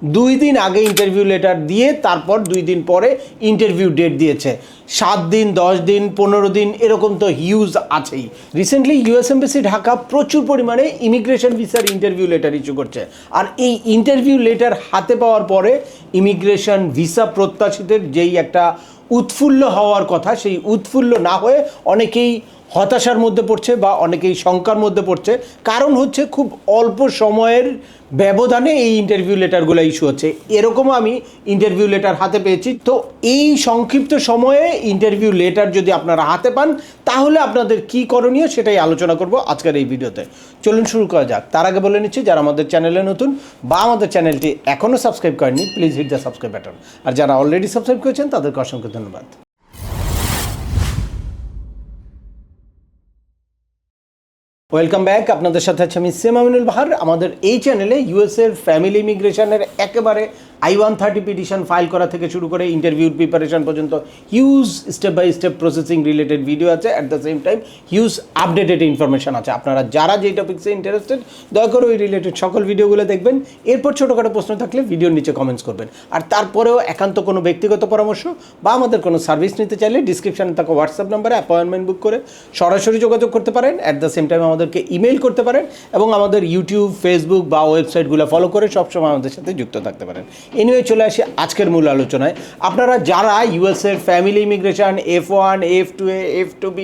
2 দিন আগে interview letter দিয়ে তারপর 2 দিন পরে ইন্টারভিউ ডেট দিয়েছে। 7 দিন, 10 দিন, 15 দিন এরকম তো হিউজ আছেই। রিসেন্টলি ইউএস এমবাসি ঢাকা প্রচুর পরিমাণে ইমিগ্রেশন ভিসার ইন্টারভিউ লেটার ইস্যু করছে। আর এই ইন্টারভিউ লেটার হাতে পাওয়ার পরে ইমিগ্রেশন ভিসা প্রত্যাশীদের যেই একটা উৎফুল্ল হওয়ার কথা, সেই উৎফুল্ল না হয়ে অনেকেই হতাশার মধ্যে পড়ছে বা অনেকেই শঙ্কার মধ্যে পড়ছে। কারণ হচ্ছে খুব অল্প সময়ের ব্যবধানে এই ইন্টারভিউ লেটারগুলো ইস্যু হচ্ছে। এরকমও আমি ইন্টারভিউ লেটার হাতে পেয়েছি। তো এই সংক্ষিপ্ত সময়ে ইন্টারভিউ লেটার যদি আপনারা হাতে পান তাহলে আপনাদের কী করণীয় সেটাই আলোচনা করব আজকের এই ভিডিওতে। চলুন শুরু করা যাক। তার আগে বলে নিচ্ছি, যারা আমাদের চ্যানেলে নতুন বা আমাদের চ্যানেলটি এখনও সাবস্ক্রাইব করেননি, please hit the subscribe button. আর যারা অলরেডি সাবস্ক্রাইব করেছেন তাদেরকে অসংখ্য ধন্যবাদ। Welcome back. আপনাদের সাথে আছে আমি সেম আমিনুল বাহার। আমাদের এই চ্যানেলে ইউএসের ফ্যামিলি ইমিগ্রেশনের একেবারে I-130 পিটিশন ফাইল করা থেকে শুরু করে ইন্টারভিউর প্রিপারেশন পর্যন্ত huge step by step processing related video আছে। At the same time huge updated information আছে। আপনারা যারা যেই টপিক্সে ইন্টারেস্টেড দয়া করে ওই রিলেটেড সকল ভিডিওগুলো দেখবেন। এরপর ছোটোখাটো প্রশ্ন থাকলে ভিডিওর নিচে কমেন্টস করবেন। আর তারপরেও একান্ত কোনো ব্যক্তিগত পরামর্শ বা আমাদের কোনো সার্ভিস নিতে চাইলে ডিসক্রিপশানে থাকা হোয়াটসঅ্যাপ নাম্বারে অ্যাপয়েন্টমেন্ট বুক করে সরাসরি যোগাযোগ করতে পারেন। অ্যাট দ্য সেম টাইম আমাদেরকে ইমেল করতে পারেন এবং আমাদের ইউটিউব, ফেসবুক বা ওয়েবসাইটগুলো ফলো করে সবসময় আমাদের সাথে যুক্ত থাকতে পারেন। এনিওয়ে চলে আসি আজকের মূল আলোচনায়। আপনারা যারা ইউএসের family immigration F1, F2A, F2B,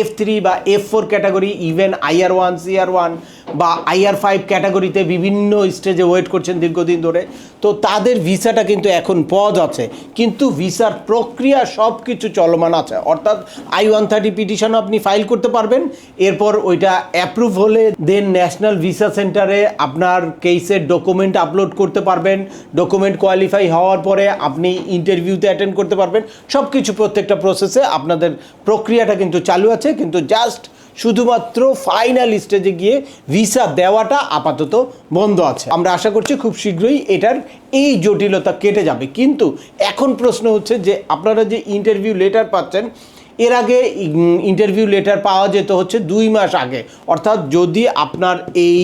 F3 বা F4 category, even IR1, CR1 বা IR5 ক্যাটাগরিতে বিভিন্ন স্টেজে ওয়েট করছেন দীর্ঘদিন ধরে, তো তাদের ভিসাটা কিন্তু এখন পজ আছে, কিন্তু ভিসার প্রক্রিয়া সব কিছু চলমান আছে। অর্থাৎ I-130 পিটিশনও আপনি ফাইল করতে পারবেন। এরপর ওইটা অ্যাপ্রুভ হলে দেন ন্যাশনাল ভিসা সেন্টারে আপনার কেসের ডকুমেন্ট আপলোড করতে পারবেন। ডকুমেন্ট কোয়ালিফাই হওয়ার পরে আপনি ইন্টারভিউতে অ্যাটেন্ড করতে পারবেন। সব কিছু প্রত্যেকটা প্রসেসে আপনাদের প্রক্রিয়াটা কিন্তু চালু আছে, কিন্তু জাস্ট শুধুমাত্র ফাইনাল স্টেজে গিয়ে ভিসা দেওয়াটা আপাতত বন্ধ আছে। আমরা আশা করছি খুব শীঘ্রই এটার এই জটিলতা কেটে যাবে। কিন্তু এখন প্রশ্ন হচ্ছে যে আপনারা যে ইন্টারভিউ লেটার পাচ্ছেন, এর আগে ইন্টারভিউ লেটার পাওয়া যেত হচ্ছে 2 মাস আগে। অর্থাৎ যদি আপনার এই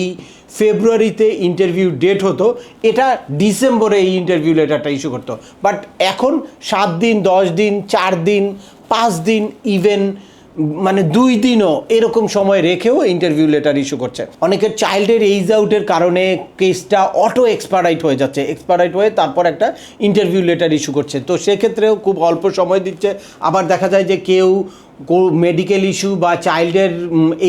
ফেব্রুয়ারিতে ইন্টারভিউ ডেট হতো, এটা ডিসেম্বরে এই ইন্টারভিউ লেটারটা ইস্যু করতো। বাট এখন 7 দিন, 10 দিন, 4 দিন, 5 দিন, ইভেন মানে 2 দিনও এরকম সময় রেখেও ইন্টারভিউ লেটার ইস্যু করছে। অনেকের চাইল্ডের এইজ আউটের কারণে কেসটা অটো এক্সপারাইট হয়ে যাচ্ছে, এক্সপারাইট হয়ে তারপর একটা ইন্টারভিউ লেটার ইস্যু করছে। তো সেক্ষেত্রেও খুব অল্প সময় দিচ্ছে। আবার দেখা যায় যে কেউ মেডিকেল ইস্যু বা চাইল্ডের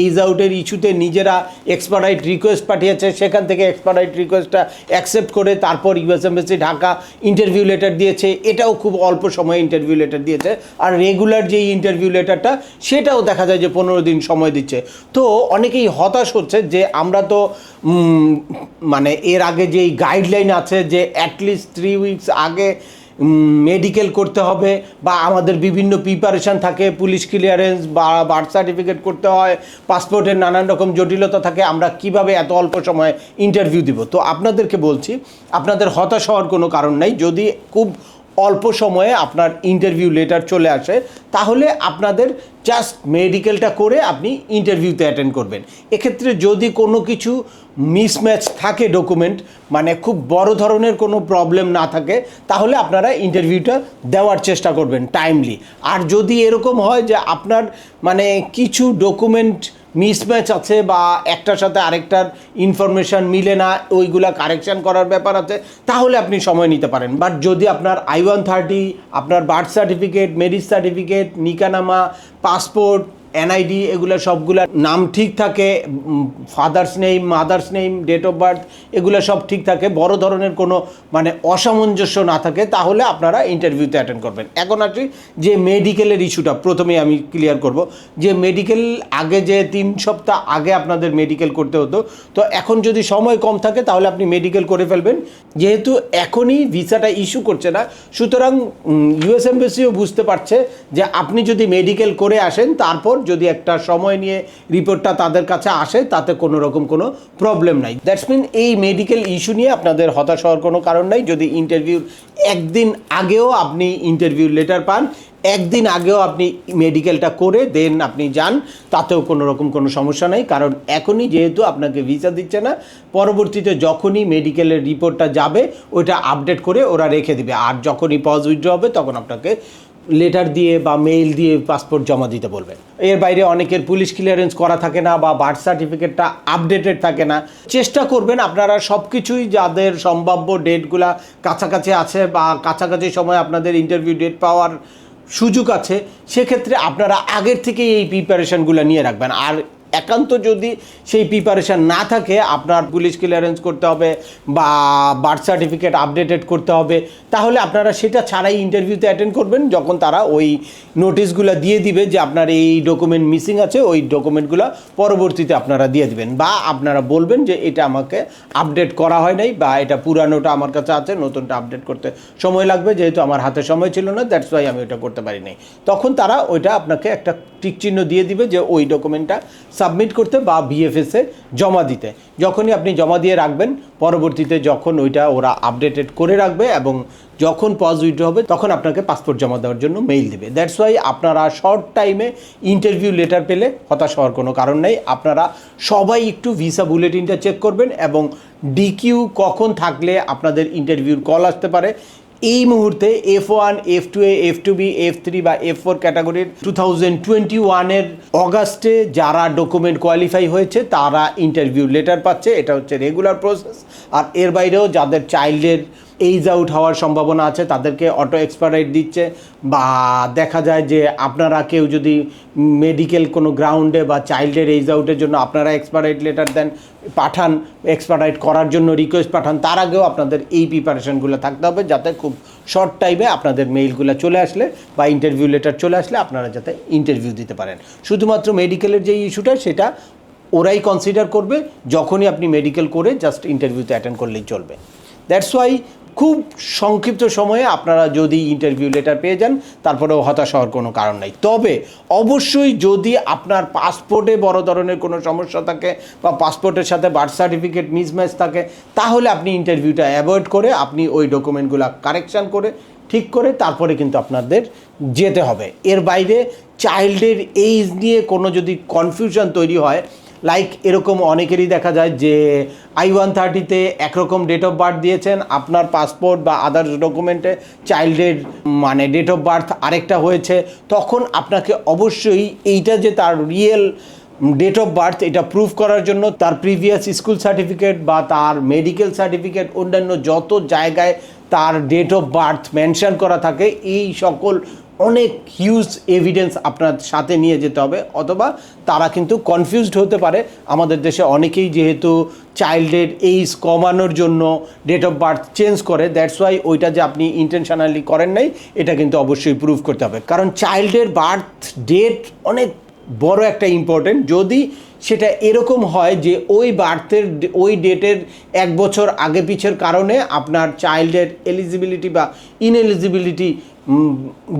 এইজ আউটের ইস্যুতে নিজেরা এক্সপারাইট রিকোয়েস্ট পাঠিয়েছে, সেখান থেকে এক্সপারাইট রিকোয়েস্টটা অ্যাকসেপ্ট করে তারপর US embassy Dhaka interview letter দিয়েছে। এটাও খুব অল্প সময়ে ইন্টারভিউ লেটার দিয়েছে। আর রেগুলার যেই ইন্টারভিউ লেটারটা সেটাও দেখা যায় যে 15 দিন সময় দিচ্ছে। তো অনেকেই হতাশ হচ্ছে যে আমরা তো মানে এর আগে যেই গাইডলাইন আছে যে অ্যাটলিস্ট 3 উইকস আগে মেডিকেল করতে হবে বা আমাদের বিভিন্ন প্রিপারেশান থাকে, পুলিশ ক্লিয়ারেন্স বা বার্থ সার্টিফিকেট করতে হয়, পাসপোর্টের নানান রকম জটিলতা থাকে, আমরা কিভাবে এত অল্প সময়ে ইন্টারভিউ দিব। তো আপনাদেরকে বলছি, আপনাদের হতাশ হওয়ার কোনো কারণ নাই। যদি খুব অল্প সময়ে আপনার ইন্টারভিউ লেটার চলে আসে তাহলে আপনাদের জাস্ট মেডিকেলটা করে আপনি ইন্টারভিউতে অ্যাটেন্ড করবেন। এক্ষেত্রে যদি কোনো কিছু মিসম্যাচ থাকে ডকুমেন্ট, মানে খুব বড় ধরনের কোনো প্রবলেম না থাকে, তাহলে আপনারা ইন্টারভিউটা দেওয়ার চেষ্টা করবেন টাইমলি। আর যদি এরকম হয় যে আপনার মানে কিছু ডকুমেন্ট মিসম্যাচ আছে বা একটার সাথে আরেকটার ইনফরমেশান মিলে না, ওইগুলা কারেকশান করার ব্যাপার আছে, তাহলে আপনি সময় নিতে পারেন। বাট যদি আপনার I-130, আপনার বার্থ সার্টিফিকেট, ম্যারেজ সার্টিফিকেট, নিকানামা, পাসপোর্ট, NID এগুলো সবগুলা নাম ঠিক থাকে, father's name, mother's name, date of birth এগুলো সব ঠিক থাকে, বড় ধরনের কোনো মানে অসামঞ্জস্য না থাকে, তাহলে আপনারা ইন্টারভিউতে অ্যাটেন্ড করবেন। এখন আসি যে মেডিকেলের ইস্যুটা প্রথমেই আমি ক্লিয়ার করব। যে মেডিকেল আগে যে 3 সপ্তাহ আগে আপনাদের মেডিকেল করতে হতো, তো এখন যদি সময় কম থাকে তাহলে আপনি মেডিকেল করে ফেলবেন। যেহেতু এখনই ভিসাটা ইস্যু করছে না, সুতরাং ইউএস এমবাসিও বুঝতে পারছে যে আপনি যদি মেডিকেল করে আসেন তারপর যদি একটা সময় নিয়ে রিপোর্টটা তাদের কাছে আসে তাতে কোনো রকম কোনো প্রবলেম নাই। দ্যাটস মিন এই মেডিকেল ইস্যু নিয়ে আপনাদের হতাশ হওয়ার কোনো কারণ নাই। যদি ইন্টারভিউর একদিন আগেও আপনি ইন্টারভিউ লেটার পান, একদিন আগেও আপনি মেডিকেলটা করে দেন আপনি যান, তাতেও কোনো রকম কোনো সমস্যা নেই। কারণ এখনই যেহেতু আপনাকে ভিসা দিচ্ছে না, পরবর্তীতে যখনই মেডিকেলের রিপোর্টটা যাবে ওইটা আপডেট করে ওরা রেখে দিবে, আর যখনই পজ উইথড্র হবে তখন আপনাকে লেটার দিয়ে বা মেইল দিয়ে পাসপোর্ট জমা দিতে বলবে। এর বাইরে অনেকের পুলিশ ক্লিয়ারেন্স করা থাকে না বা বার্থ সার্টিফিকেটটা আপডেটেড থাকে না। চেষ্টা করবেন আপনারা সব কিছুই, যাদের সম্ভাব্য ডেটগুলা কাছাকাছি আছে বা কাছাকাছি সময় আপনাদের ইন্টারভিউ ডেট পাওয়ার সুযোগ আছে, সেক্ষেত্রে আপনারা আগের থেকে এই প্রিপারেশানগুলো নিয়ে রাখবেন। আর একান্ত যদি সেই প্রিপারেশান না থাকে, আপনার পুলিশ ক্লিয়ারেন্স করতে হবে বা বার্থ সার্টিফিকেট আপডেটেড করতে হবে, তাহলে আপনারা সেটা ছাড়াই ইন্টারভিউতে অ্যাটেন্ড করবেন। যখন তারা ওই নোটিশগুলো দিয়ে দিবে যে আপনার এই ডকুমেন্ট মিসিং আছে, ওই ডকুমেন্টগুলো পরবর্তীতে আপনারা দিয়ে দিবেন, বা আপনারা বলবেন যে এটা আমাকে আপডেট করা হয় নাই বা এটা পুরানোটা আমার কাছে আছে, নতুনটা আপডেট করতে সময় লাগবে, যেহেতু আমার হাতে সময় ছিল না, দ্যাটস ওয়াই আমি ওটা করতে পারি নাই। তখন তারা ওইটা আপনাকে একটা টিক চিহ্ন দিয়ে দিবে যে ওই ডকুমেন্টটা সাবমিট করতে বা বিএফএসে জমা দিতে। যখনই আপনি জমা দিয়ে রাখবেন, পরবর্তীতে যখন ওইটা ওরা আপডেটেড করে রাখবে এবং যখন পজ উইথড্র হবে তখন আপনাকে পাসপোর্ট জমা দেওয়ার জন্য মেইল দেবে। দ্যাটস ওয়াই আপনারা শর্ট টাইমে ইন্টারভিউ লেটার পেলে হতাশ হওয়ার কোনো কারণ নেই। আপনারা সবাই একটু ভিসা বুলেটিনটা চেক করবেন এবং ডিকিউ কখন থাকলে আপনাদের ইন্টারভিউর কল আসতে পারে। এই মুহূর্তে F1, F2A, F2B, F3 বা F4 ক্যাটাগরির 2021-এর অগাস্টে যারা ডকুমেন্ট কোয়ালিফাই হয়েছে তারা ইন্টারভিউ লেটার পাচ্ছে, এটা হচ্ছে রেগুলার প্রসেস। আর এর বাইরেও যাদের চাইল্ডের এইজ আউট হওয়ার সম্ভাবনা আছে তাদেরকে অটো এক্সপায়ার দিচ্ছে, বা দেখা যায় যে আপনারা কেউ যদি মেডিকেল কোনো গ্রাউন্ডে বা চাইল্ডের এইজ আউটের জন্য আপনারা এক্সপায়ার লেটার দেন, পাঠান, এক্সপায়ার করার জন্য রিকোয়েস্ট পাঠান, তার আগেও আপনাদের এই প্রিপারেশনগুলো থাকতে হবে, যাতে খুব শর্ট টাইমে আপনাদের মেইলগুলো চলে আসলে বা ইন্টারভিউ লেটার চলে আসলে আপনারা যাতে ইন্টারভিউ দিতে পারেন। শুধুমাত্র মেডিকেলের যে ইস্যুটা সেটা ওরাই কনসিডার করবে যখনই আপনি মেডিকেল করে জাস্ট ইন্টারভিউতে অ্যাটেন্ড করলেই চলবে। দ্যাটস ওয়াই খুব সংক্ষিপ্ত সময়ে আপনারা যদি ইন্টারভিউ লেটার পেয়ে যান তারপরেও হতাশ হওয়ার কোনো কারণ নেই। তবে অবশ্যই যদি আপনার পাসপোর্টে বড় ধরনের কোনো সমস্যা থাকে বা পাসপোর্টের সাথে বার্থ সার্টিফিকেট মিসম্যাচ থাকে, তাহলে আপনি ইন্টারভিউটা অ্যাভয়েড করে আপনি ওই ডকুমেন্টগুলো কারেকশান করে ঠিক করে তারপরে কিন্তু আপনাদের যেতে হবে। এর বাইরে চাইল্ডের এইজ নিয়ে কোনো যদি কনফিউশন তৈরি হয়, লাইক এরকম অনেকেরই দেখা যায় যে I-130-তে একরকম ডেট অফ বার্থ দিয়েছেন, আপনার পাসপোর্ট বা আদার্স ডকুমেন্টে চাইল্ডের মানে ডেট অফ বার্থ আরেকটা হয়েছে, তখন আপনাকে অবশ্যই এইটা যে তার রিয়েল ডেট অফ বার্থ এটা প্রুভ করার জন্য তার প্রিভিয়াস স্কুল সার্টিফিকেট বা তার মেডিকেল সার্টিফিকেট, অন্যান্য যত জায়গায় তার ডেট অফ বার্থ মেনশন করা থাকে, এই সকল অনেক হিউজ এভিডেন্স আপনার সাথে নিয়ে যেতে হবে। অথবা তারা কিন্তু কনফিউজড হতে পারে, আমাদের দেশে অনেকেই যেহেতু চাইল্ডের এইজ কমানোর জন্য ডেট অফ বার্থ চেঞ্জ করে, দ্যাটস ওয়াই ওইটা যে আপনি ইন্টেনশনালি করেন নাই এটা কিন্তু অবশ্যই প্রুভ করতে হবে। কারণ চাইল্ডের বার্থ ডেট অনেক বড় একটা ইম্পর্টেন্ট। যদি সেটা এরকম হয় যে ওই বার্থের ওই ডেটের এক বছর আগে পিছের কারণে আপনার চাইল্ডের এলিজিবিলিটি বা ইনএলিজিবিলিটি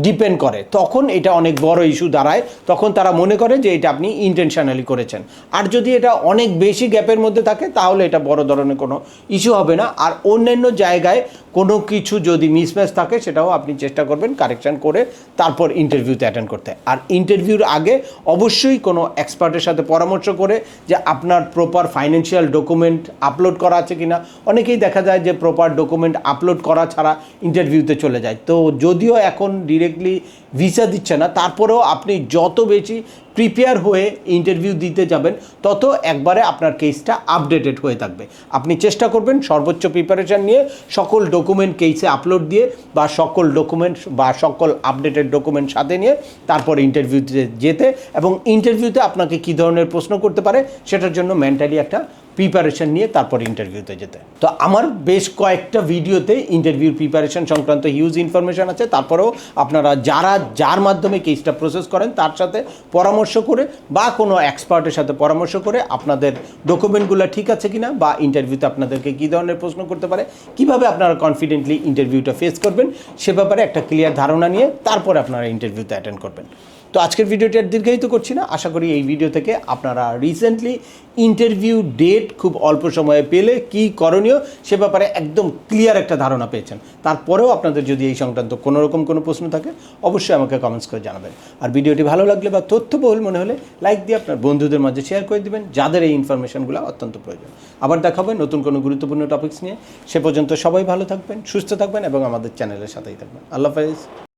ডিপেন্ড করে, তখন এটা অনেক বড় ইস্যু দাঁড়ায়। তখন তারা মনে করে যে এটা আপনি ইন্টেনশনালি করেছেন। আর যদি এটা অনেক বেশি গ্যাপের মধ্যে থাকে তাহলে এটা বড় ধরনের কোনো ইস্যু হবে না। আর অন্যান্য জায়গায় কোনো কিছু যদি মিসম্যাচ থাকে সেটাও আপনি চেষ্টা করবেন কারেকশান করে তারপর ইন্টারভিউতে অ্যাটেন্ড করতে। আর ইন্টারভিউর আগে অবশ্যই কোনো এক্সপার্টের সাথে পরামর্শ করে যে আপনার প্রপার ফাইন্যান্সিয়াল ডকুমেন্ট আপলোড করা আছে কিনা। অনেকেই দেখা যায় যে প্রপার ডকুমেন্ট আপলোড করা ছাড়া ইন্টারভিউতে চলে যায়। তো যদিও এখন ডিরেক্টলি ভিসা দিচ্ছে না, তারপরেও আপনি যত বেশি প্রিপেয়ার হয়ে ইন্টারভিউ দিতে যাবেন তত একবারে আপনার কেসটা আপডেটেড হয়ে থাকবে। আপনি চেষ্টা করবেন সর্বোচ্চ প্রিপারেশান নিয়ে সকল ডকুমেন্ট কেসে আপলোড দিয়ে বা সকল ডকুমেন্ট বা সকল আপডেটেড ডকুমেন্ট সাথে নিয়ে তারপর ইন্টারভিউতে যেতে, এবং ইন্টারভিউতে আপনাকে কী ধরনের প্রশ্ন করতে পারে সেটার জন্য মেন্টালি একটা প্রিপারেশান নিয়ে তারপর ইন্টারভিউতে যেতে। তো আমার বেশ কয়েকটা ভিডিওতে ইন্টারভিউর প্রিপারেশান সংক্রান্ত হিউজ ইনফরমেশান আছে। তারপরেও আপনারা যার মাধ্যমে কেসটা প্রসেস করেন তার সাথে পরামর্শ করে বা কোনো এক্সপার্টের সাথে পরামর্শ করে আপনাদের ডকুমেন্টগুলো ঠিক আছে কিনা বা ইন্টারভিউতে আপনাদেরকে কী ধরনের প্রশ্ন করতে পারে, কিভাবে আপনারা কনফিডেন্টলি ইন্টারভিউটা ফেস করবেন সে ব্যাপারে একটা ক্লিয়ার ধারণা নিয়ে তারপরে আপনারা ইন্টারভিউতে অ্যাটেন্ড করবেন। তো আজকের ভিডিওটি আর দীর্ঘায়িত করছি না, আশা করি এই ভিডিও থেকে আপনারা রিসেন্টলি ইন্টারভিউ ডেট খুব অল্প সময়ে পেলে কি করণীয় সে ব্যাপারে একদম ক্লিয়ার একটা ধারণা পেয়েছেন। তারপরেও আপনাদের যদি এই সংক্রান্ত কোনো রকম কোনো প্রশ্ন থাকে অবশ্যই আমাকে কমেন্টস করে জানাবেন। আর ভিডিওটি ভালো লাগলে বা তথ্যবহুল মনে হলে লাইক দিয়ে আপনার বন্ধুদের মাঝে শেয়ার করে দেবেন যাদের এই ইনফরমেশনগুলো অত্যন্ত প্রয়োজন। আবার দেখা হবে নতুন কোনো গুরুত্বপূর্ণ টপিকস নিয়ে। সে পর্যন্ত সবাই ভালো থাকবেন, সুস্থ থাকবেন এবং আমাদের চ্যানেলের সাথেই থাকবেন। আল্লাহ হাফেজ।